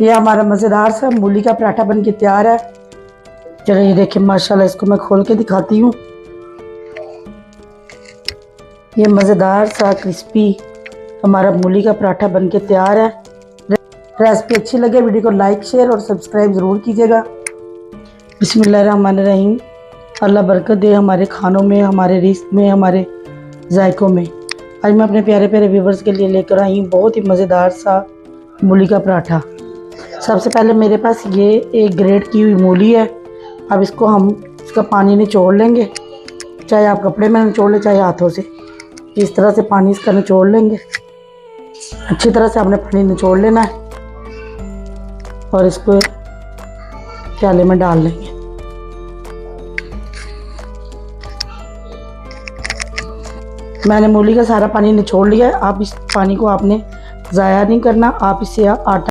ये हमारा मज़ेदार सा मूली का पराठा बन के तैयार है। चलो ये देखिए माशाल्लाह, इसको मैं खोल के दिखाती हूँ। ये मज़ेदार सा क्रिस्पी हमारा मूली का पराठा बन के तैयार है। रेसिपी अच्छी लगे वीडियो को लाइक शेयर और सब्सक्राइब ज़रूर कीजिएगा। बिस्मिल्लाहिर्रहमानिर्रहीम। अल्लाह बरकत दे हमारे खानों में, हमारे रिस्क में, हमारे जायकों में। आज मैं अपने प्यारे प्यारे व्यूवर्स के लिए लेकर आई हूँ बहुत ही मज़ेदार सा मूली का पराठा। सबसे पहले मेरे पास ये एक ग्रेट की हुई मूली है। अब इसको हम इसका पानी निचोड़ लेंगे, चाहे आप कपड़े में निचोड़ लें चाहे हाथों से। इस तरह से पानी इसका निचोड़ लेंगे। अच्छी तरह से आपने पानी निचोड़ लेना है और इसको प्याले में डाल लेंगे। मैंने मूली का सारा पानी निचोड़ लिया है। आप इस पानी को आपने ज़ाया नहीं करना। आप इससे आटा